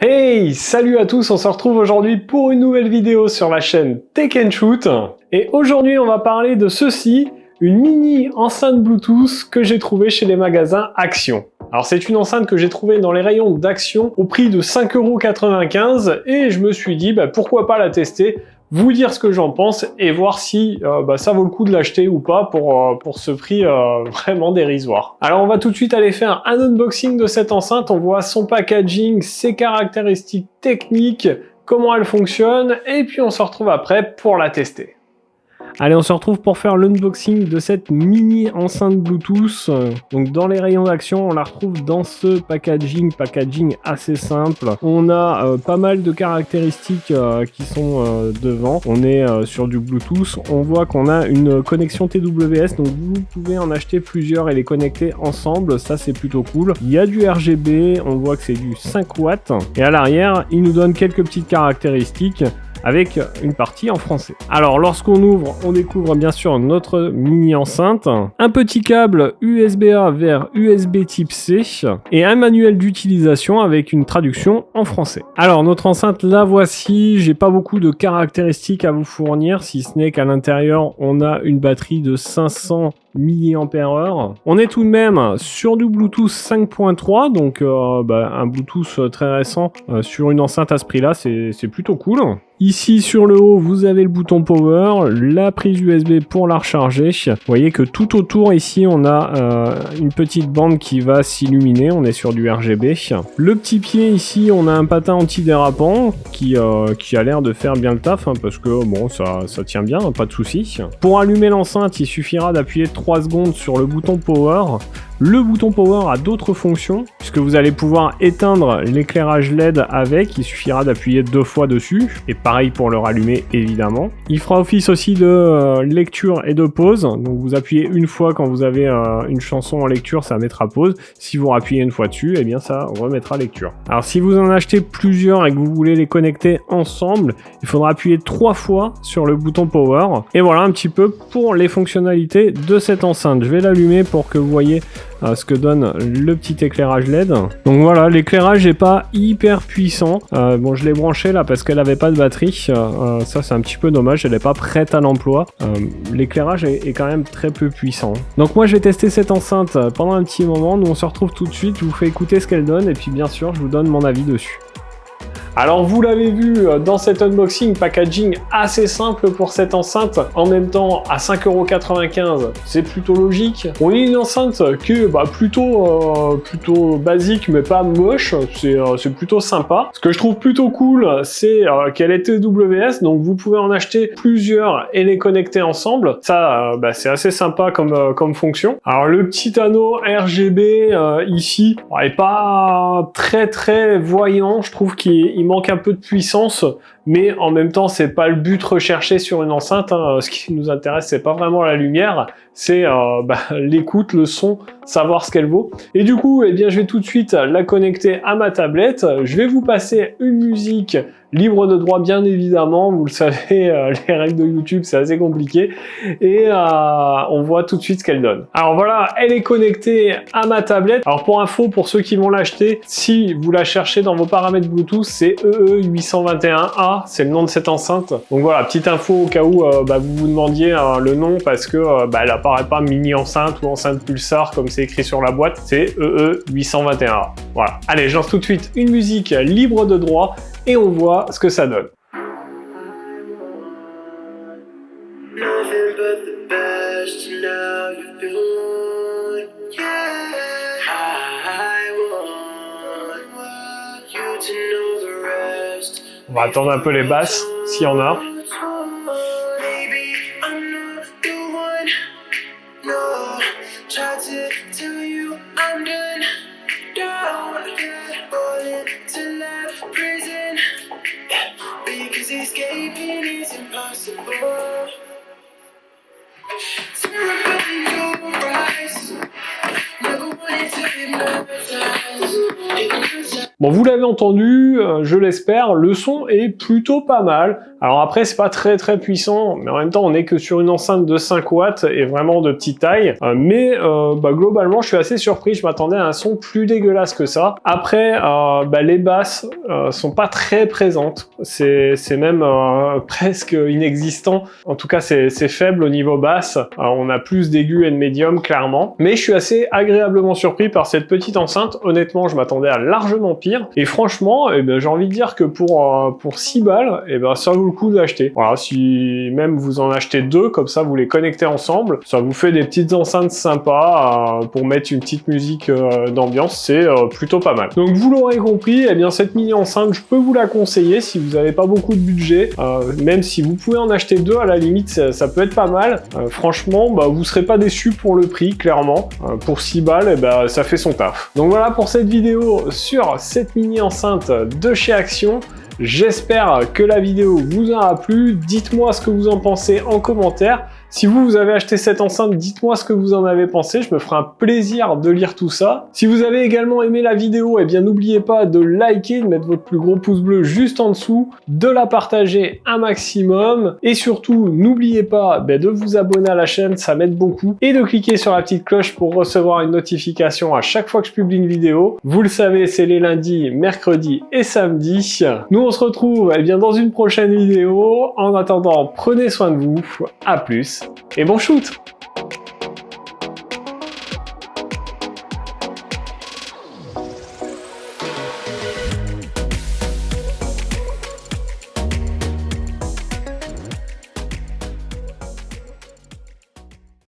Hey, salut à tous, on se retrouve aujourd'hui pour une nouvelle vidéo sur la chaîne Tech & Shoot. Et aujourd'hui, on va parler de ceci, une mini enceinte Bluetooth que j'ai trouvée chez les magasins Action. Alors c'est une enceinte que j'ai trouvée dans les rayons d'Action au prix de 5,95 € et je me suis dit pourquoi pas la tester, vous dire ce que j'en pense et voir si ça vaut le coup de l'acheter ou pas pour ce prix vraiment dérisoire. Alors on va tout de suite aller faire un unboxing de cette enceinte, on voit son packaging, ses caractéristiques techniques, comment elle fonctionne et puis on se retrouve après pour la tester. Allez, on se retrouve pour faire l'unboxing de cette mini enceinte Bluetooth. Donc dans les rayons d'Action, on la retrouve dans ce packaging assez simple. On a pas mal de caractéristiques qui sont devant. On est sur du Bluetooth. On voit qu'on a une connexion TWS, donc vous pouvez en acheter plusieurs et les connecter ensemble. Ça, c'est plutôt cool. Il y a du RGB, on voit que c'est du 5 watts. Et à l'arrière, il nous donne quelques petites caractéristiques avec une partie en français. Alors lorsqu'on ouvre, on découvre bien sûr notre mini enceinte, un petit câble USB-A vers USB type C et un manuel d'utilisation avec une traduction en français. Alors notre enceinte, la voici, j'ai pas beaucoup de caractéristiques à vous fournir, si ce n'est qu'à l'intérieur on a une batterie de 500 mAh. On est tout de même sur du Bluetooth 5.3, donc un Bluetooth très récent sur une enceinte à ce prix-là, c'est plutôt cool. Ici sur le haut, vous avez le bouton power, la prise USB pour la recharger. Vous voyez que tout autour ici, on a une petite bande qui va s'illuminer. On est sur du RGB. Le petit pied ici, on a un patin antidérapant qui a l'air de faire bien le taf parce que bon, ça tient bien, pas de souci. Pour allumer l'enceinte, il suffira d'appuyer 3 secondes sur le bouton power. Le bouton power a d'autres fonctions puisque vous allez pouvoir éteindre l'éclairage LED avec, il suffira d'appuyer 2 fois dessus et pareil pour le rallumer évidemment. Il fera office aussi de lecture et de pause, donc vous appuyez une fois quand vous avez une chanson en lecture, ça mettra pause. Si vous appuyez une fois dessus, eh bien ça remettra lecture. Alors si vous en achetez plusieurs et que vous voulez les connecter ensemble, il faudra appuyer 3 fois sur le bouton power. Et voilà un petit peu pour les fonctionnalités de cette enceinte. Je vais l'allumer pour que vous voyez ce que donne le petit éclairage LED. Donc voilà, l'éclairage n'est pas hyper puissant. Bon, je l'ai branché là parce qu'elle n'avait pas de batterie. Ça, c'est un petit peu dommage. Elle n'est pas prête à l'emploi. L'éclairage est quand même très peu puissant. Donc moi, je vais tester cette enceinte pendant un petit moment. Nous, on se retrouve tout de suite. Je vous fais écouter ce qu'elle donne et puis bien sûr, je vous donne mon avis dessus. Alors vous l'avez vu dans cet unboxing, packaging assez simple pour cette enceinte, en même temps à 5,95 €, c'est plutôt logique. On a une enceinte qui est plutôt basique mais pas moche, c'est plutôt sympa. Ce que je trouve plutôt cool, c'est qu'elle est TWS, donc vous pouvez en acheter plusieurs et les connecter ensemble. Ça, c'est assez sympa comme fonction. Alors le petit anneau RGB ici est pas très voyant, je trouve qu'il manque un peu de puissance, mais en même temps c'est pas le but recherché sur une enceinte. Ce qui nous intéresse, c'est pas vraiment la lumière, c'est l'écoute, le son, savoir ce qu'elle vaut. Et du coup, je vais tout de suite la connecter à ma tablette. Je vais vous passer une musique libre de droit, bien évidemment. Vous le savez, les règles de YouTube, c'est assez compliqué. Et on voit tout de suite ce qu'elle donne. Alors voilà, elle est connectée à ma tablette. Alors pour info, pour ceux qui vont l'acheter, si vous la cherchez dans vos paramètres Bluetooth, c'est EE821A, c'est le nom de cette enceinte. Donc voilà, petite info au cas où vous vous demandiez le nom, parce que elle apparaît pas mini enceinte ou enceinte pulsar comme c'est écrit sur la boîte, c'est EE821A. Voilà. Allez, je lance tout de suite une musique libre de droit et on voit ce que ça donne. On va attendre un peu les basses, s'il y en a. Escaping is impossible. Never wanted to be Bon, vous l'avez entendu, je l'espère, le son est plutôt pas mal. Alors après, c'est pas très puissant, mais en même temps, on est que sur une enceinte de 5 watts et vraiment de petite taille. Mais globalement, je suis assez surpris. Je m'attendais à un son plus dégueulasse que ça. Après, les basses sont pas très présentes. C'est même presque inexistant. En tout cas, c'est faible au niveau basse. On a plus d'aigus et de médium, clairement. Mais je suis assez agréablement surpris par cette petite enceinte. Honnêtement, je m'attendais à largement pire. Et franchement, j'ai envie de dire que pour 6 balles, ça vaut le coup d'acheter. Voilà, si même vous en achetez 2, comme ça vous les connectez ensemble, ça vous fait des petites enceintes sympas pour mettre une petite musique d'ambiance, c'est plutôt pas mal. Donc vous l'aurez compris, cette mini enceinte, je peux vous la conseiller si vous n'avez pas beaucoup de budget, même si vous pouvez en acheter 2 à la limite, ça peut être pas mal. Franchement, vous serez pas déçus pour le prix, clairement. Pour 6 balles, ça fait son taf. Donc voilà pour cette vidéo sur cette mini enceinte de chez Action. J'espère que la vidéo vous aura plu. Dites-moi ce que vous en pensez en commentaire. Si vous avez acheté cette enceinte, dites-moi ce que vous en avez pensé. Je me ferai un plaisir de lire tout ça. Si vous avez également aimé la vidéo, n'oubliez pas de liker, de mettre votre plus gros pouce bleu juste en dessous, de la partager un maximum. Et surtout, n'oubliez pas de vous abonner à la chaîne, ça m'aide beaucoup. Et de cliquer sur la petite cloche pour recevoir une notification à chaque fois que je publie une vidéo. Vous le savez, c'est les lundis, mercredis et samedis. Nous, on se retrouve dans une prochaine vidéo. En attendant, prenez soin de vous. À plus et bon shoot!